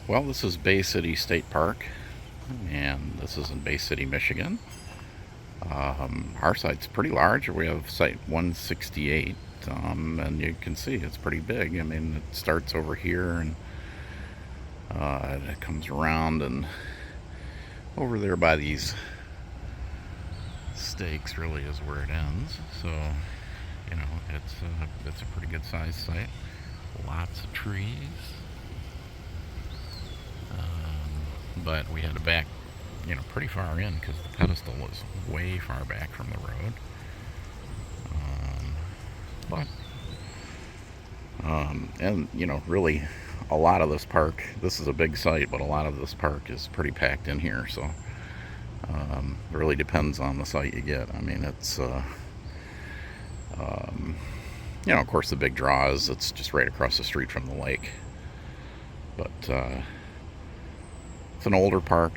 Well, this is Bay City State Park, and this is in Bay City, Michigan. Our site's pretty large. We have site 168, and you can see it's pretty big. I mean, it starts over here and it comes around and over there by these stakes really is where it ends. So, it's a pretty good sized site. Lots of trees, but we had to back pretty far in because the pedestal was way far back from the road. But and really, a lot of this park. This is a big site, but a lot of this park is pretty packed in here. So it really depends on the site you get. I mean, it's um, of course, the big draw is it's just right across the street from the lake. But it's an older park.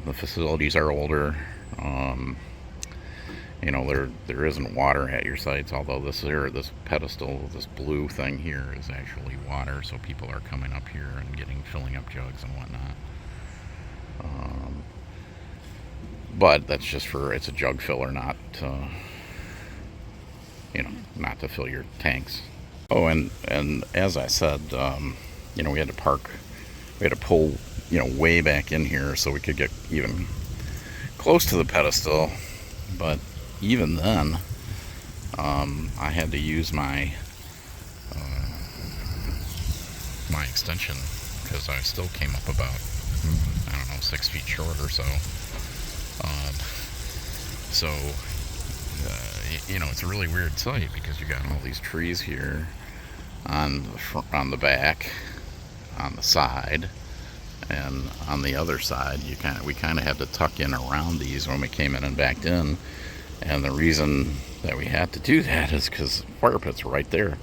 The facilities are older. There isn't water at your sites, although this pedestal, this blue thing here is actually water, so people are coming up here and filling up jugs and whatnot. But that's just it's a jug filler, not to fill your tanks. Oh, and as I said, we had to park, we had to pull, way back in here so we could get even close to the pedestal. But even then, I had to use my extension because I still came up about, I don't know, 6 feet short or so. So it's a really weird site because you got all these trees here on the back, on the side, and on the other side. We kind of had to tuck in around these when we came in and backed in. And the reason that we had to do that is because fire pits were right there.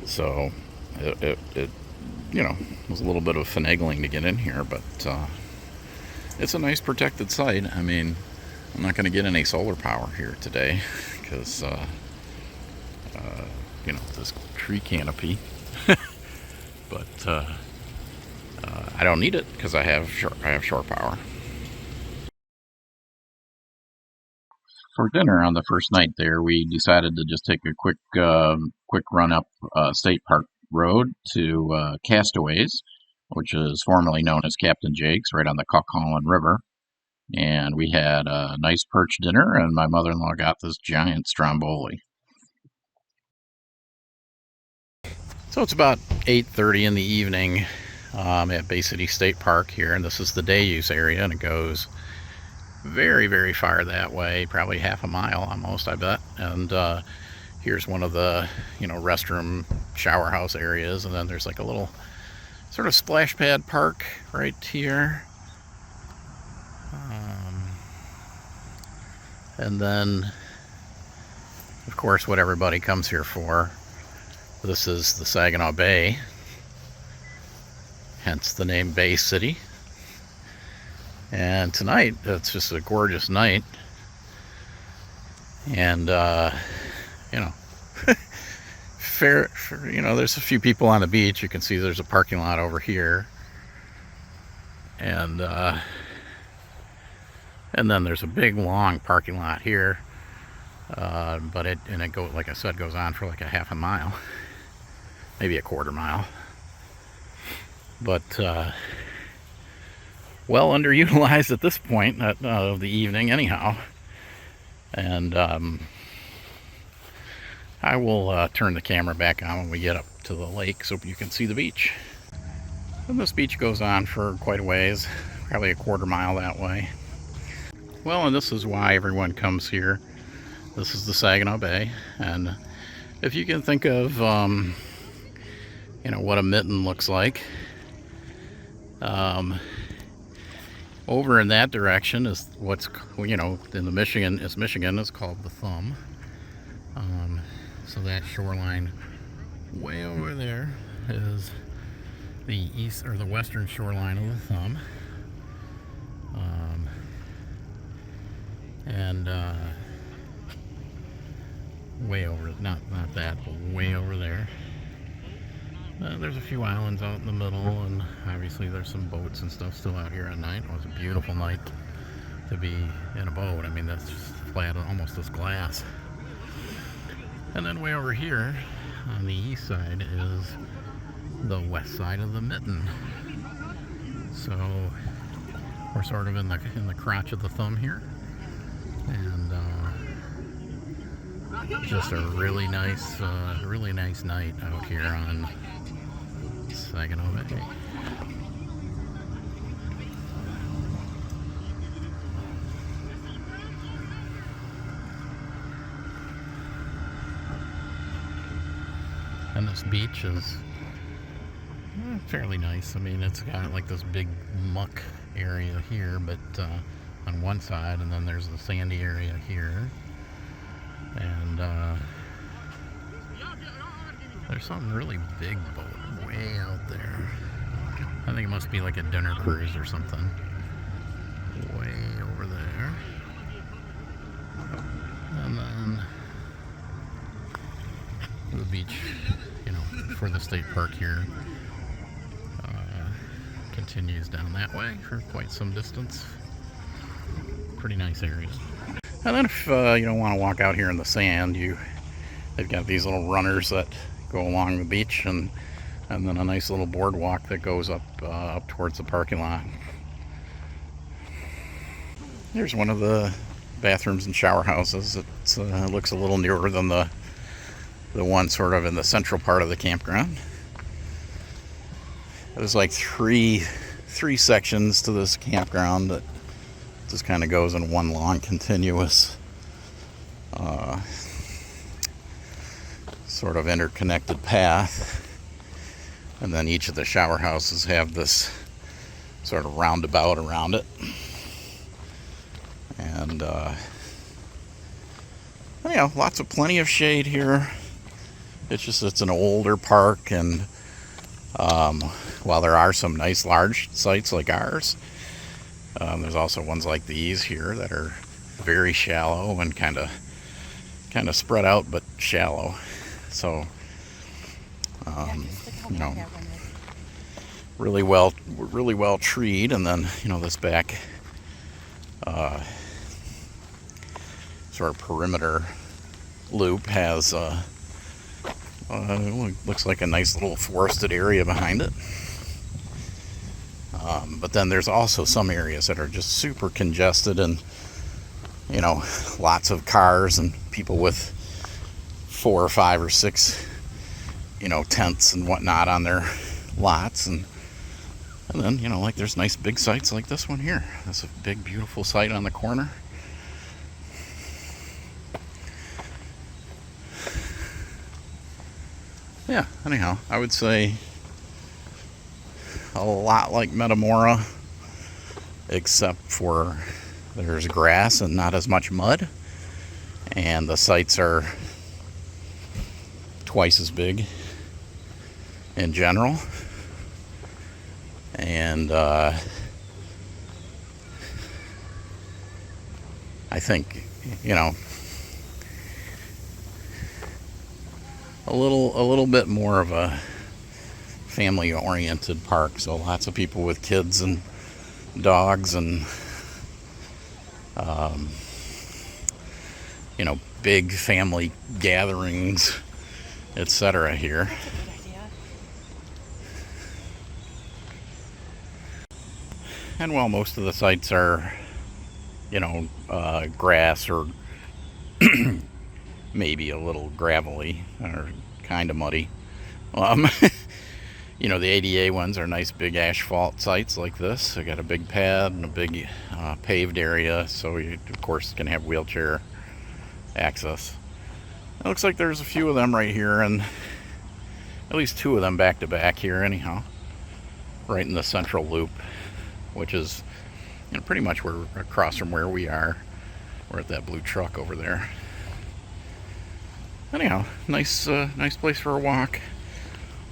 So it was a little bit of finagling to get in here, but it's a nice protected site. I mean, I'm not going to get any solar power here today because this tree canopy. But I don't need it because I have shore power. For dinner on the first night there, we decided to just take a quick run up State Park Road to Castaways, which is formerly known as Captain Jake's, right on the Kawkawlin River. And we had a nice perch dinner, and my mother-in-law got this giant stromboli. So it's about 8:30 in the evening at Bay City State Park here, and this is the day use area, and it goes very, very far that way, probably half a mile almost, I bet. And here's one of the restroom shower house areas, and then there's like a little sort of splash pad park right here. And then, of course, what everybody comes here for. This is the Saginaw Bay, hence the name Bay City. And tonight, it's just a gorgeous night. And, there's a few people on the beach. You can see there's a parking lot over here. And then there's a big, long parking lot here. But it goes, like I said, goes on for like a half a mile, maybe a quarter mile. But well underutilized at this point of the evening, anyhow. And I will turn the camera back on when we get up to the lake so you can see the beach. And this beach goes on for quite a ways, probably a quarter mile that way. Well, and this is why everyone comes here. This is the Saginaw Bay, and if you can think of what a mitten looks like, over in that direction is what's in the Michigan is called the thumb. So that shoreline way over there is the east or the western shoreline of the thumb. And way over, not that, but way over there There's a few islands out in the middle, and obviously there's some boats and stuff still out here at night. It was a beautiful night to be in a boat. I mean, that's just flat, almost as glass. And then way over here on the east side is the west side of the mitten. So we're sort of in the crotch of the thumb here, and just a really nice night out here on Saginaw Bay. And this beach is fairly nice. I mean, it's got like this big muck area here, but on one side, and then there's the sandy area here. And there's some really big boat way out there. I think it must be like a dinner cruise or something. Way over there. And then the beach, you know, for the state park here, continues down that way for quite some distance. Pretty nice areas. And then if you don't want to walk out here in the sand, they've got these little runners that go along the beach, and then a nice little boardwalk that goes up towards the parking lot. Here's one of the bathrooms and shower houses. It looks a little newer than the one sort of in the central part of the campground. There's like three sections to this campground that just kind of goes in one long continuous sort of interconnected path, and then each of the shower houses have this sort of roundabout around it. And you know, plenty of shade here. It's an older park, and while there are some nice large sites like ours, there's also ones like these here that are very shallow and kind of spread out, but shallow. So you know, really well treed. And then, you know, this back sort of perimeter loop has looks like a nice little forested area behind it. But then there's also some areas that are just super congested, and, you know, lots of cars and people with 4 or 5 or 6, you know, tents and whatnot on their lots. And then, you know, like there's nice big sites like this one here. That's a big, beautiful site on the corner. Yeah, anyhow, I would say a lot like Metamora, except for there's grass and not as much mud, and the sites are twice as big in general. And I think, you know, a little bit more of a family-oriented park. So lots of people with kids and dogs, and you know, big family gatherings, etc. here. That's a good idea. And while most of the sites are, you know, grass or maybe a little gravelly or kind of muddy, you know, the ADA ones are nice big asphalt sites like this. They got a big pad and a big paved area, so you of course can have wheelchair access. It looks like there's a few of them right here, and at least 2 of them back to back here anyhow, right in the central loop, which is, you know, pretty much where across from where we are. We're at that blue truck over there. Anyhow, nice place for a walk.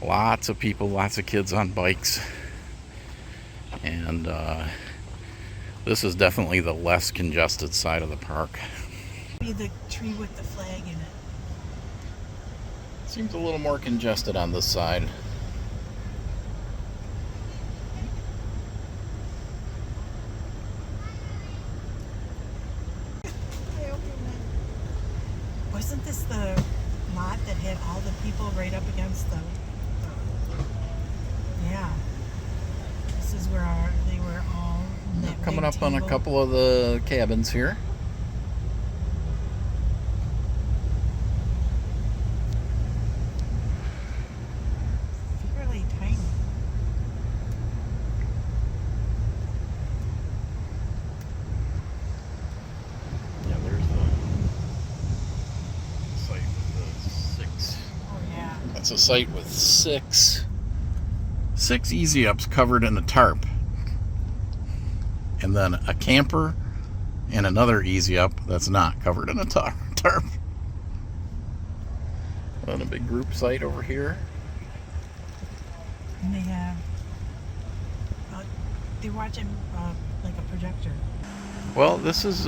Lots of people, lots of kids on bikes, and this is definitely the less congested side of the park. Be the tree with the flag in it. Seems a little more congested on this side. this the lot that had all the people right up against the yeah. This is where they were all in that Coming big up on a table. couple of the cabins here. Fairly tiny. Yeah, there's the site with the 6. Oh yeah. That's a site with six easy ups covered in a tarp, and then a camper and another easy up that's not covered in a tarp. And a big group site over here. And they have they're watching like a projector. Well, this is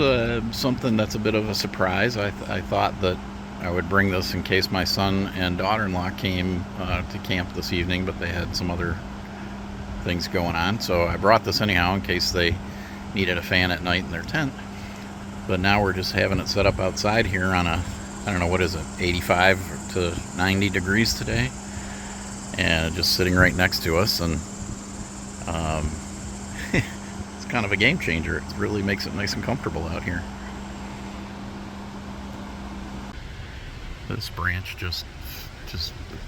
something that's a bit of a surprise. I thought that I would bring this in case my son and daughter-in-law came to camp this evening, but they had some other things going on. So I brought this anyhow in case they needed a fan at night in their tent. But now we're just having it set up outside here on a, I don't know, what is it, 85 to 90 degrees today. And just sitting right next to us. And it's kind of a game changer. It really makes it nice and comfortable out here. This branch just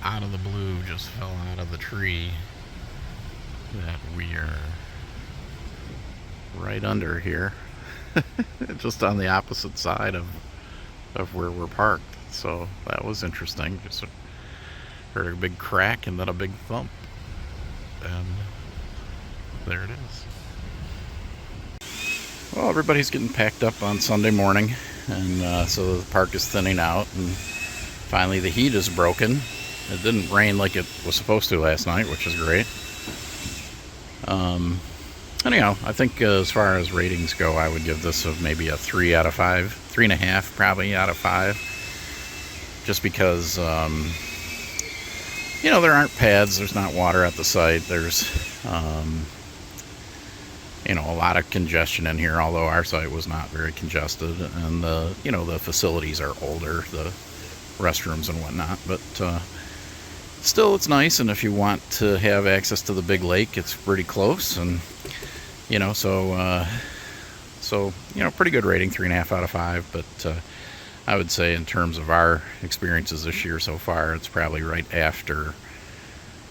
out of the blue just fell out of the tree that we are right under here. Just on the opposite side of where we're parked. So that was interesting. Just heard a big crack and then a big thump. And there it is. Well, everybody's getting packed up on Sunday morning, and so the park is thinning out, and finally the heat is broken. It didn't rain like it was supposed to last night, which is great. Anyhow, I think as far as ratings go, I would give this maybe a 3 out of 5, 3.5 probably out of 5, just because you know, there aren't pads, there's not water at the site, there's you know, a lot of congestion in here, although our site was not very congested, and the, you know, the facilities are older, the restrooms and whatnot, but still it's nice. And if you want to have access to the big lake, it's pretty close, and you know, so you know, pretty good rating, 3.5 out of 5. But I would say in terms of our experiences this year so far, it's probably right after,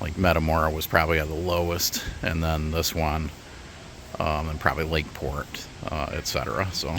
like, Metamora was probably at the lowest, and then this one, and probably Lakeport, etc. So